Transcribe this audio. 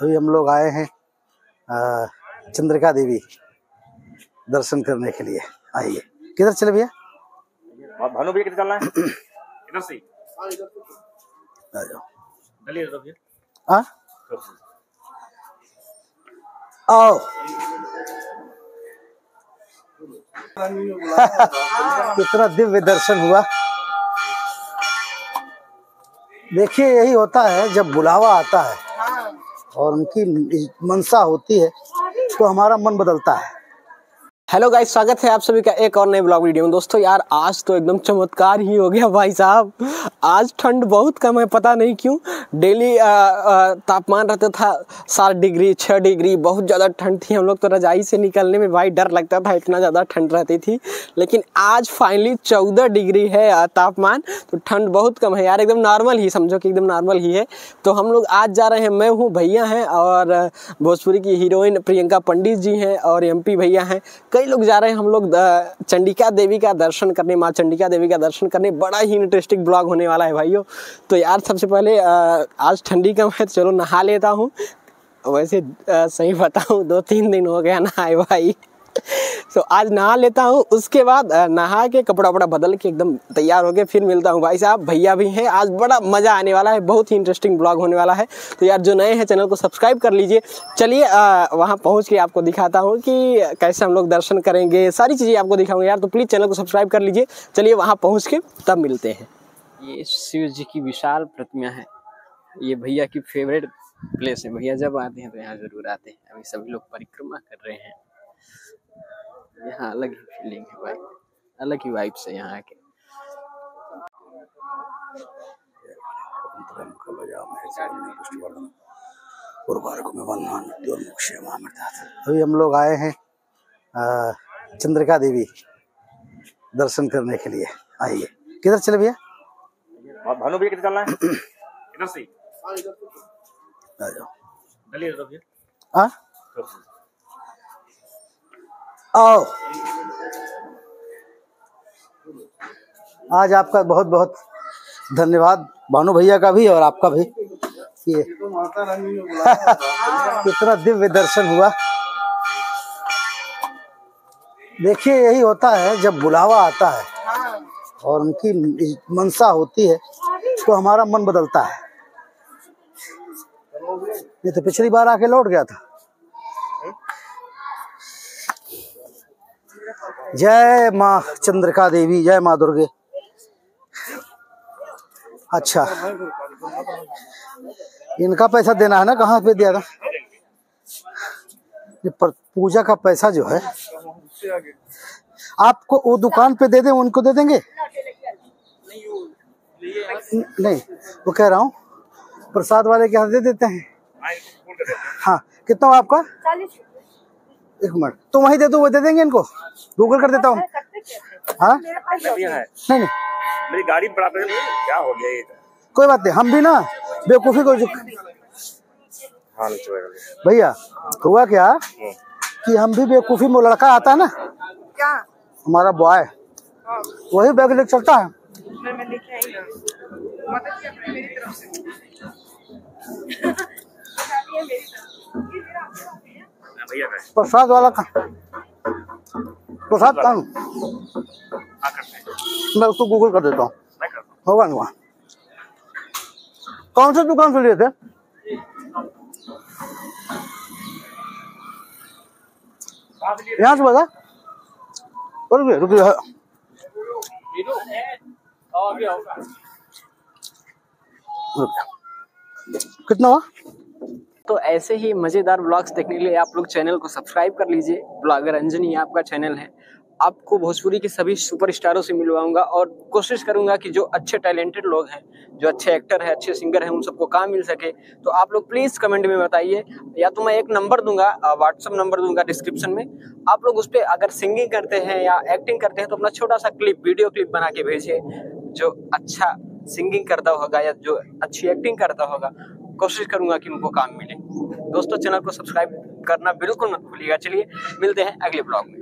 अभी हम लोग आए हैं चंद्रिका देवी दर्शन करने के लिए। आइए, किधर चले भैया? भानु भैया किधर चलना है? इधर से आ जाओ। हाँ आओ। कितना दिव्य दर्शन हुआ। देखिए, यही होता है जब बुलावा आता है और उनकी मनसा होती है तो हमारा मन बदलता है। हेलो गाइस, स्वागत है आप सभी का एक और नए ब्लॉग वीडियो में। दोस्तों यार, आज तो एकदम चमत्कार ही हो गया भाई साहब। आज ठंड बहुत कम है, पता नहीं क्यों। डेली तापमान रहता था 7 डिग्री 6 डिग्री, बहुत ज़्यादा ठंड थी। हम लोग तो रजाई से निकलने में भाई डर लगता था, इतना ज़्यादा ठंड रहती थी। लेकिन आज फाइनली 14 डिग्री है तापमान, तो ठंड बहुत कम है यार, एकदम नॉर्मल ही समझो कि एकदम नॉर्मल ही है। तो हम लोग आज जा रहे हैं, मैं हूँ, भैया हैं और भोजपुरी की हीरोइन प्रियंका पंडित जी हैं और MP भैया हैं। कई लोग जा रहे हैं हम लोग चंडिका देवी का दर्शन करने, माँ चंडिका देवी का दर्शन करने। बड़ा ही इंटरेस्टिंग ब्लॉग होने वाला है भाइयों। तो यार सबसे पहले आज ठंडी कम है तो चलो नहा लेता हूँ। वैसे सही बताऊँ 2-3 दिन हो गया नहाए भाई। तो आज नहा लेता हूँ, उसके बाद नहा के कपड़ा वपड़ा बदल के एकदम तैयार होके फिर मिलता हूँ भाई साहब। भैया भी हैं, आज बड़ा मज़ा आने वाला है, बहुत ही इंटरेस्टिंग ब्लॉग होने वाला है। तो यार जो नए हैं चैनल को सब्सक्राइब कर लीजिए। चलिए वहाँ पहुँच के आपको दिखाता हूँ कि कैसे हम लोग दर्शन करेंगे, सारी चीज़ें आपको दिखाऊंगा यार। तो प्लीज़ चैनल को सब्सक्राइब कर लीजिए। चलिए वहाँ पहुँच के तब मिलते हैं। ये शिव जी की विशाल प्रतिमा है, ये भैया की फेवरेट प्लेस है। भैया जब आते हैं तो यहाँ ज़रूर आते हैं। अभी सभी लोग परिक्रमा कर रहे हैं। यहाँ अलग ही फीलिंग है भाई, अलग ही वाइब्स है यहाँ के। अभी हम लोग आए हैं चंद्रिका देवी दर्शन करने के लिए। आइए, किधर चले भैया? भानु भैया किधर चलना है? इधर से आ जाओ। हाँ आओ। आज आपका बहुत बहुत धन्यवाद, भानु भैया का भी और आपका भी। ये कितना दिव्य दर्शन हुआ। देखिए, यही होता है जब बुलावा आता है और उनकी मनसा होती है तो हमारा मन बदलता है। ये तो पिछली बार आके लौट गया था। जय माँ चंद्रिका देवी, जय माँ दुर्गे। अच्छा, इनका पैसा देना है ना? कहाँ पे दिया था? ये पूजा का पैसा जो है आपको वो दुकान पे दे दें, उनको दे देंगे? नहीं, वो कह रहा हूँ प्रसाद वाले के हाथ दे देते हैं। हाँ, कितना हो आपका? 40। 1 मिनट, तो वहीं दे दो, वो दे देंगे इनको। गूगल कर देता हूँ। हाँ नहीं, मेरी गाड़ी बराबर क्या हो गया ये? कोई बात नहीं, हम भी ना बेवकूफी को भैया हुआ क्या कि हम भी बेवकूफी में, लड़का आता है ना क्या हमारा बॉय, वही बैग लेके चलता है। मैं लेके आई ना, मदद की अपनी मेरी तरफ से। प्रसाद वाला का प्रसाद का मैं उसको गूगल कर देता हूँ, होगा ना वहाँ। कौन सी दुकान से लिए थे? यहाँ से बता। रुकिए कितना हुआ? तो ऐसे ही मज़ेदार ब्लॉग्स देखने के लिए आप लोग चैनल को सब्सक्राइब कर लीजिए। ब्लॉगर अंजनी आपका चैनल है। आपको भोजपुरी के सभी सुपरस्टारों से मिलवाऊंगा और कोशिश करूंगा कि जो अच्छे टैलेंटेड लोग हैं, जो अच्छे एक्टर हैं, अच्छे सिंगर हैं, उन सबको काम मिल सके। तो आप लोग प्लीज़ कमेंट में बताइए, या तो मैं एक नंबर दूंगा, व्हाट्सअप नंबर दूंगा डिस्क्रिप्शन में। आप लोग उस पर अगर सिंगिंग करते हैं या एक्टिंग करते हैं तो अपना छोटा सा क्लिप, वीडियो क्लिप बना के भेजिए। जो अच्छा सिंगिंग करता होगा या जो अच्छी एक्टिंग करता होगा, कोशिश करूंगा कि उनको काम मिले। दोस्तों, चैनल को सब्सक्राइब करना बिल्कुल मत भूलिएगा। चलिए मिलते हैं अगले ब्लॉग में।